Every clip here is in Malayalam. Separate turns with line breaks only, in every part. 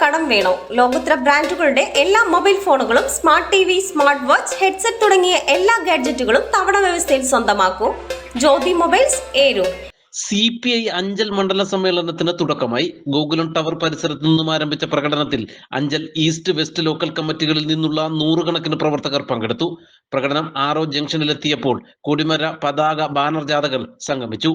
കടം വേണോ? ലോകോത്തര ബ്രാൻഡുകളുടെ എല്ലാ മൊബൈൽ ഫോണുകളും smart T V, smart watch, headset തുടങ്ങിയ എല്ലാ ഗാഡ്ജറ്റുകളും തവണ വ്യവസ്ഥയിൽ സ്വന്തമാക്കൂ. ജ്യോതി മൊബൈൽസ്, ഏരൂർ.
CPI അഞ്ചൽ മണ്ഡല സമ്മേളനത്തിന് തുടക്കമായി. ഗോകുലം ടവർ പരിസരത്ത് നിന്നും ആരംഭിച്ച പ്രകടനത്തിൽ അഞ്ചൽ ഈസ്റ്റ് വെസ്റ്റ് ലോക്കൽ കമ്മിറ്റികളിൽ നിന്നുള്ള 100 കണക്കിന് പ്രവർത്തകർ പങ്കെടുത്തു. പ്രകടനം ആറോ ജംഗ്ഷനിലെത്തിയപ്പോൾ കൊടിമര, പതാക, ബാനർ ജാഥകൾ സംഗമിച്ചു.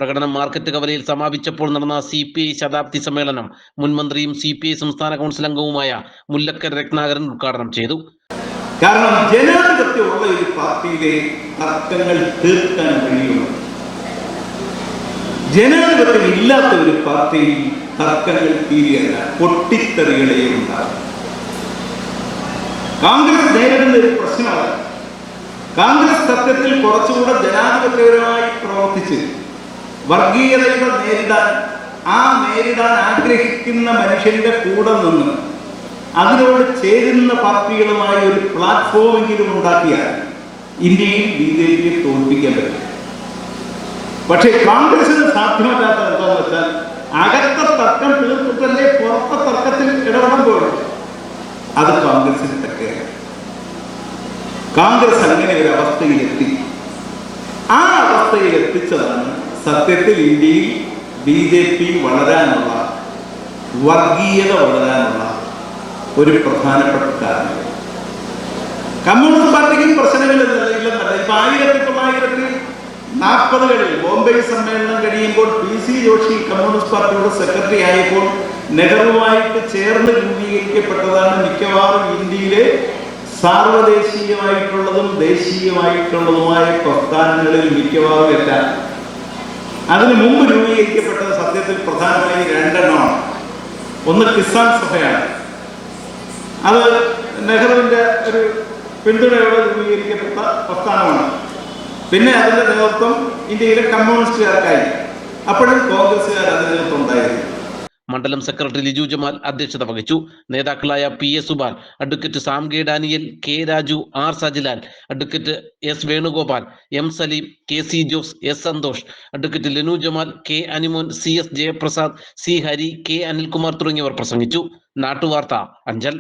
പ്രകടനം മാർക്കറ്റ് കവലയിൽ സമാപിച്ചപ്പോൾ നടന്ന CPI ശതാബ്ദി സമ്മേളനം മുൻ മന്ത്രിയും CPI സംസ്ഥാന കൗൺസിൽ അംഗവുമായ മുല്ലക്കര രത്നാകരൻ ഉദ്ഘാടനം ചെയ്തു.
കാരണം ജനാധിപത്യമുള്ള ഒരു പാർട്ടിയിലെ തർക്കങ്ങൾ തീർക്കാൻ കഴിയുള്ളൂ. ജനാധിപത്യം ഇല്ലാത്ത ഒരു പാർട്ടിയിൽ തർക്കങ്ങൾ തീരെയല്ല, പൊട്ടിത്തെറികളെ ഉണ്ടാകും. കോൺഗ്രസ് നേരിടുന്ന ഒരു പ്രശ്നമാണ്. കോൺഗ്രസ് സത്യത്തിൽ കുറച്ചുകൂടെ ജനാധിപത്യപരമായി പ്രവർത്തിച്ച് വർഗീയതകൾ നേരിടാൻ ആഗ്രഹിക്കുന്ന മനുഷ്യന്റെ കൂടെ നിന്ന് അതിനോട് ചേരുന്ന പാർട്ടികളുമായി ഒരു പ്ലാറ്റ്ഫോമെങ്കിലും ഉണ്ടാക്കിയാൽ ഇന്ത്യയിൽ BJPയെ തോൽപ്പിക്കാൻ പറ്റും. പക്ഷേ കോൺഗ്രസിന് സാധ്യമല്ലാത്ത എന്താണെന്ന് വെച്ചാൽ അകത്തെ തർക്കം തീർത്തിട്ടല്ലേ പുറത്തെ തർക്കത്തിൽ ഇടപെടുമ്പോൾ അത് കോൺഗ്രസിന് പറ്റുകയാണ്. കോൺഗ്രസ് അങ്ങനെ ഒരു അവസ്ഥയിലെത്തി. ആ അവസ്ഥയിലെത്തിച്ചതാണ് സത്യത്തിൽ ഇന്ത്യയിൽ BJP വളരാനുള്ള, വർഗീയത വളരാനുള്ള ഒരു പ്രധാനപ്പെട്ട കാരണം. കമ്മ്യൂണിസ്റ്റ് പാർട്ടിക്കും പ്രശ്നങ്ങളില്ലെന്നല്ല. ഇപ്പൊ 40കളിൽ ബോംബെ സമ്മേളനം കഴിയുമ്പോൾ PC ജോഷി കമ്മ്യൂണിസ്റ്റ് പാർട്ടിയുടെ സെക്രട്ടറി ആയപ്പോൾ നെഹ്റുവുമായിട്ട് ചേർന്ന് രൂപീകരിക്കപ്പെട്ടതാണ് മിക്കവാറും ഇന്ത്യയിലെ സാർവദേശീയമായിട്ടുള്ളതും ദേശീയമായിട്ടുള്ളതുമായ പ്രസ്ഥാനങ്ങളിൽ മിക്കവാറും എല്ലാം. അതിനു മുമ്പ് രൂപീകരിക്കപ്പെട്ടത് സത്യത്തിൽ പ്രധാനമായി 2 എണ്ണമാണ്. ഒന്ന് കിസാൻ സഭയാണ്, അത് നെഹ്റുവിന്റെ ഒരു പിന്തുണയോടെ രൂപീകരിക്കപ്പെട്ട പ്രസ്ഥാനമാണ്. പിന്നെ അതിന്റെ നേതൃത്വം ഇന്ത്യയിലെ കമ്മ്യൂണിസ്റ്റുകാർക്കായി, അപ്പോഴും കോൺഗ്രസുകാർ അതിന് നേതൃത്വം ഉണ്ടായിരുന്നു.
മണ്ഡലം സെക്രട്ടറി ലിജു ജമാൽ അധ്യക്ഷത വഹിച്ചു. നേതാക്കളായ PS Subal, advocate Sam K Daniel, K Raju, R Sajilal, advocate S Venugopal, M Saleem, KC Jose, S Santhosh, advocate Lenu Jamal, K Animon, CS Jayaprasad, C Hari, K Anilkumar തുടങ്ങിയവർ പ്രസംഗിച്ചു. നാട്ടുവാർത്ത അഞ്ചൽ.